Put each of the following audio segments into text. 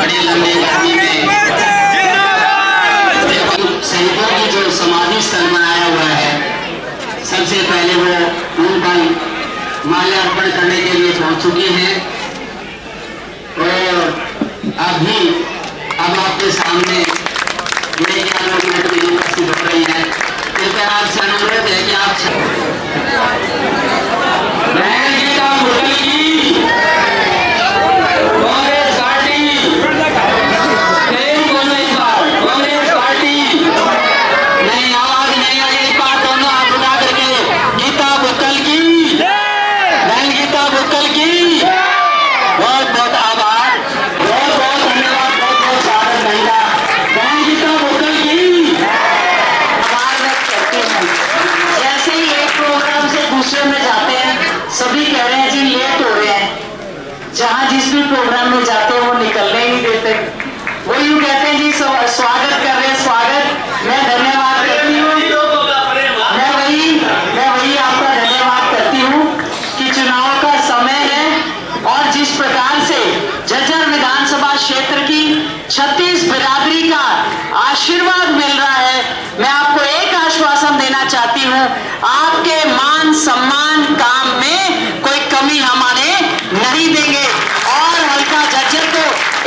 बड़ी लंबी गर्मी में शहीदों की जो समाधि स्थल बनाया हुआ है, सबसे पहले वो उन पर माल्यार्पण करने के लिए पहुंच चुकी हैं और अब आपके सामने मेरे 11 मिनट में उपस्थित हो रही है। कृपया आपसे अनुरोध है कि आप सभी कह रहे हैं जी लेट हो रहे हैं, जहां जिस भी प्रोग्राम में जाते हैं वो निकलने ही नहीं देते, वो यूं कहते हैं जी स्वागत कर रहे हैं स्वागत। मैं धन्यवाद करती हूँ, मैं वही आपका धन्यवाद करती हूँ कि चुनाव का समय है और जिस प्रकार से झज्जर विधानसभा क्षेत्र की 36 बिरादरी का आशीर्वाद मिल रहा है, मैं आपको एक आश्वासन देना चाहती हूँ, आपके मान सम्मान काम में कोई कमी हमारे नहीं देंगे और हल्का झज्जर को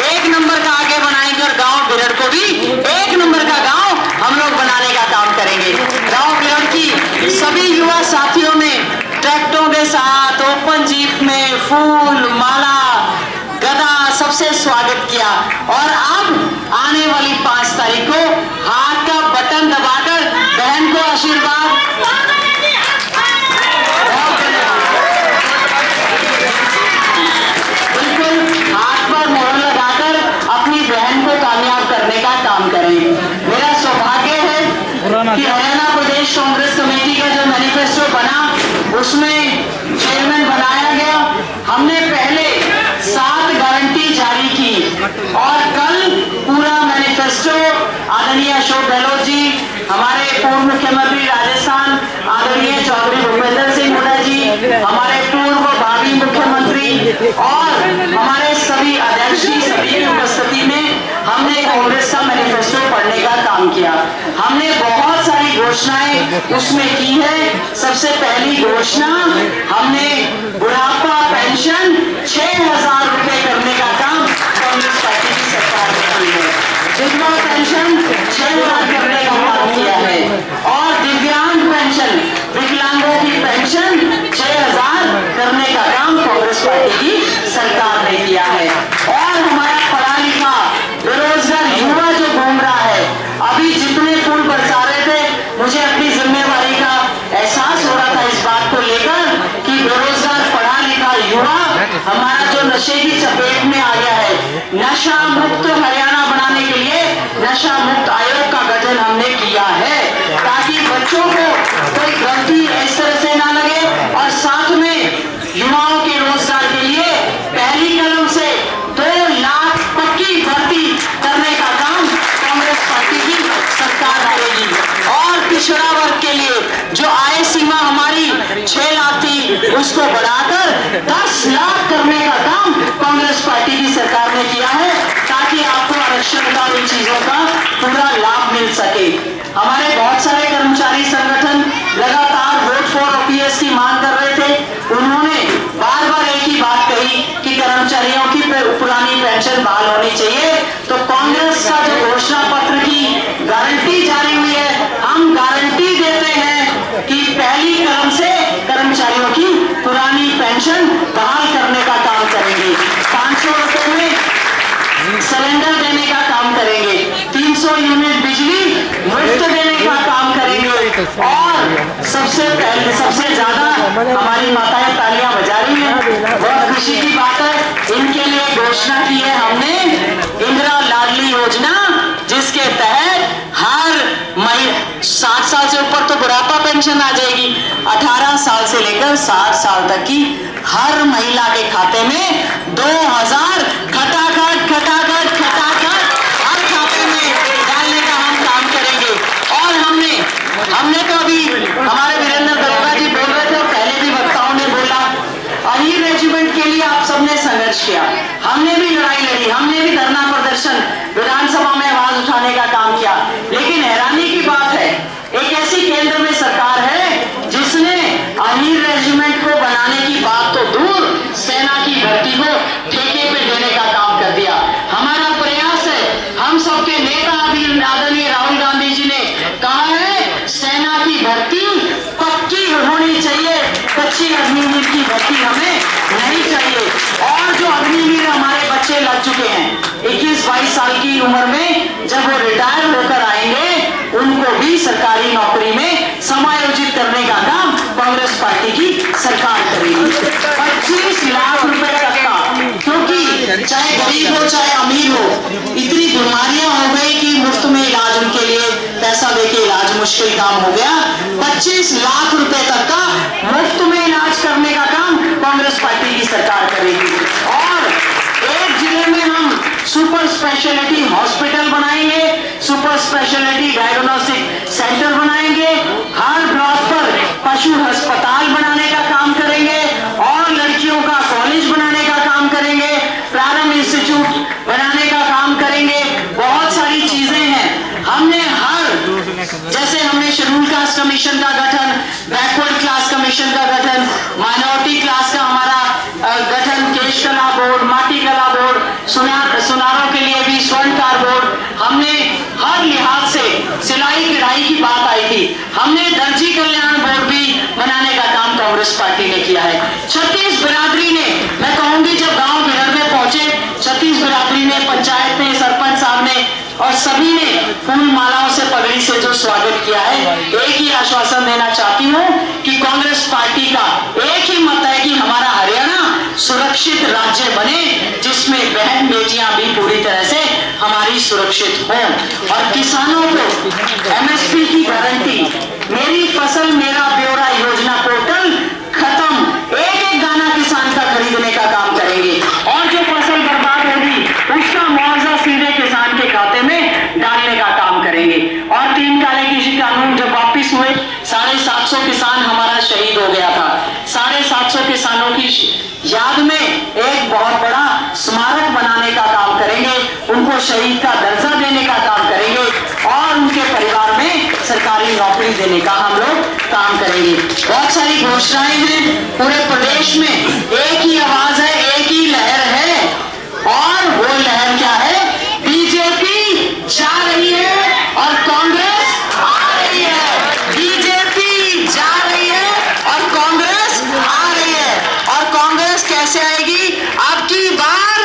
1 नंबर का आगे बनाएंगे और गांव बिरड़ को भी 1 नंबर का गांव हम लोग बनाने का काम करेंगे। गांव बिरड़ की सभी युवा साथियों ने ट्रैक्टरों के साथ ओपन जीप में फूल माला गदा सबसे स्वागत किया और अब आने वाली 5 तारीख को हाथ का बटन दबाकर बहन को आशीर्वाद बिल्कुल हाथ पर मोहर लगाकर अपनी बहन को कामयाब करने का काम करें। मेरा सौभाग्य है कि हरियाणा प्रदेश कांग्रेस कमेटी का जो मैनिफेस्टो बना उसमें चेयरमैन बनाया गया। हमने पहले 7 गारंटी जारी की और कल पूरा मैनिफेस्टो आदरणीय अशोक गहलोत जी, हमारे पूर्व मुख्यमंत्री राजस्थान आदरणीय चौधरी भूपेंद्र सिंह हुड्डा जी, हमारे पूर्व भावी मुख्यमंत्री और हमारे सभी अध्यक्ष जी सभी की उपस्थिति में हमने कांग्रेस का मैनिफेस्टो पढ़ने का काम किया। हमने बहुत सारी घोषणाएं उसमें की है। सबसे पहली घोषणा हमने बुढ़ापा पेंशन 6,000 रुपए करने का काम कांग्रेस पार्टी की सरकार ने की है। विधवा पेंशन 6,000 करने का काम किया है और दिव्यांग पेंशन विकलांगों की पेंशन 6,000 करने का काम कांग्रेस पार्टी की सरकार ने किया है। और हमारा पढ़ा लिखा बेरोजगार युवा जो घूम रहा है, अभी जितने फूल बरसा रहे थे मुझे अपनी जिम्मेवारी का एहसास हो रहा था इस बात को लेकर कि बेरोजगार पढ़ा लिखा युवा हमारा जो नशे की चपेट में आ गया है, नशा मुक्त हरियाणा बनाने के लिए नशा मुक्त आयोग का गठन हमने किया है ताकि बच्चों को कोई गलती इस तरह से ना लगे और साथ में युवाओं के रोजगार के लिए पहली कलम से 2 लाख पक्की भर्ती करने का काम कांग्रेस पार्टी की सरकार करेगी और पिछड़ा वर्ग के लिए जो आय सीमा हमारी 6 लाख थी उसको बढ़ाकर 10 लाख करने का काम कांग्रेस पार्टी की सरकार ने किया है ताकि आपको आरक्षण का इन चीजों का पूरा लाभ मिल सके। हमारे बहुत सारे कर्मचारी संगठन लगातार वोट फॉर ओपीएस की मांग कर रहे थे। उन्होंने बार बार एक ही बात कही कि कर्मचारियों की पुरानी पेंशन बहाल होनी चाहिए। तो कांग्रेस का जो घोषणा पत्र की गारंटी जारी हुई है, हम गारंटी देते हैं कि पहली कलम से कर्मचारियों की पुरानी पेंशन बहाल करने का काम करेंगे। 500 रुपए में सिलेंडर देने का काम करेंगे, 300 यूनिट बिजली मुफ्त देने का काम करेंगे और सबसे ज्यादा हमारी माताएं तालियां बजा रही हैं, बहुत खुशी की बात है। इनके लिए घोषणा की है हमने इंदिरा लाडली योजना, जिसके तहत हर 60 साल से ऊपर तो बुढ़ापा पेंशन आ जाएगी, 18 साल से लेकर 60 साल तक की हर महिला के खाते में 2,000 खटाखट हर खाते में डालने का हम काम करेंगे। और हमने तो अभी हमारे वीरेंद्र दरोगा जी बोल रहे थे और पहले भी वक्ताओं ने बोला, अहीर रेजिमेंट के लिए भी आप सबने संघर्ष किया, हमने भी लड़ाई लड़ी, हमने भी धरना प्रदर्शन विधानसभा में आवाज उठाने का काम किया। लेकिन हैरानी की बात है, एक ऐसी केंद्र में सरकार है जिसने अमीर रेजिमेंट को बनाने की बात तो दूर, सेना की भर्ती को ठेके पे देने का काम कर दिया। हमारा प्रयास है, हम सबके नेता आदरणीय राहुल गांधी जी ने कहा है सेना की भर्ती पक्की होनी चाहिए, कच्ची अग्निवीर की भर्ती हमें नहीं चाहिए। और जो अग्निवीर हमारे बच्चे लग चुके हैं 21-22 साल की उम्र में, जब वो रिटायर होकर आएंगे उनको भी सरकारी नौकरी में समायोजित करने का काम कांग्रेस पार्टी की सरकार करेगी। 25 लाख रुपए तक का, क्योंकि चाहे गरीब हो चाहे अमीर हो, इतनी बीमारियां हो गई कि मुफ्त में इलाज उनके लिए पैसा देके इलाज मुश्किल काम हो गया। 25 लाख रुपए तक का मुफ्त में इलाज करने का काम कांग्रेस पार्टी की सरकार करेगी। और एक जिले में हम सुपर स्पेशलिटी हॉस्पिटल बनाएंगे, सुपर स्पेशलिटी डायग्नोस्टिक सेंटर बनाएंगे, हर ब्लॉक पर पशु अस्पताल बनाने का काम करेंगे और लड़कियों का कॉलेज बनाने का काम करेंगे, प्रारंभ इंस्टीट्यूट बनाने का काम करेंगे। बहुत सारी चीजें हैं। हमने जैसे हमने शेड्यूल कास्ट कमीशन का गठन, बैकवर्ड क्लास कमीशन का गठन, माइनॉरिटी क्लास का हमारा गठन, केश कला बोर्ड, माटी कला बोर्ड, सुनारों के लिए भी स्वर्णकार बोर्ड, हमने हर लिहाज से, सिलाई कढ़ाई की बात आई थी, हमने दर्जी कल्याण बोर्ड भी बनाने का काम कांग्रेस पार्टी ने किया है। छत्तीस बिरादरी ने, मैं कहूंगी जब गांव बिहार में पहुंचे, छत्तीस बिरादरी ने, पंचायत ने, सरपंच साहब ने और सभी ने फूल मालाओं से, पगड़ी से जो स्वागत किया है, एक ही आश्वासन देना चाहती हूं कि कांग्रेस पार्टी का एक ही मत है कि हमारा हरियाणा सुरक्षित राज्य बने, जिसमें बहन बेटियां भी पूरी तरह से हमारी सुरक्षित हों। और किसानों को एमएसपी की गारंटी, मेरी फसल मेरा ब्यौरा योजना पोर्टल खत्म, एक दाना किसान का खरीदने का काम करेंगे और जो फसल बर्बाद होगी उसका मुआवजा सीधे किसान के खाते में डालने का काम करेंगे। और 3 काले कृषि कानून जब वापिस हुए, 750 किसान हमारा शहीद हो गया था। 750 किसानों की याद में एक बहुत बड़ा स्मारक बनाने का काम करेंगे, उनको शहीद का दर्जा देने का काम करेंगे और उनके परिवार में सरकारी नौकरी देने का हम लोग काम करेंगे। बहुत सारी घोषणाएं हैं, पूरे प्रदेश में एक ही आवाज है, एक ही लहर है और वो लहर क्या है? बीजेपी जा रही है और कांग्रेस आ रही है। बीजेपी जा रही है और कांग्रेस आ रही है। और कांग्रेस कैसे आएगी? अब की बार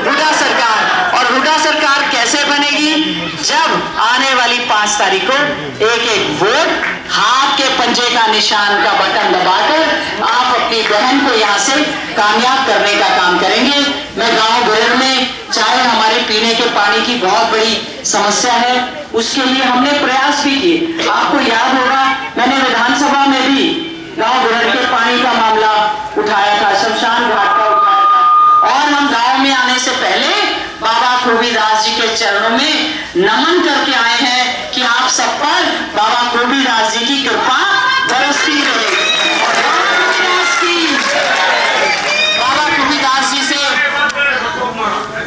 हुड्डा सरकार। और हुड्डा सरकार कैसे बनेगी? जब आने वाली 5 तारीख को एक वोट हाथ के पंजे का निशान का बटन दबाकर आप अपनी बहन को यहां से कामयाब करने का काम करेंगे। मैं गांव घर में, चाहे हमारे पीने के पानी की बहुत बड़ी समस्या है, उसके लिए हमने प्रयास भी किए। आपको याद होगा, मैंने विधानसभा में भी गांव घर के पानी का मामला उठाया था, शमशान घाट का उठाया था। और हम गांव में आने से पहले बाबा खूबीदास जी के चरणों में नमन करके आए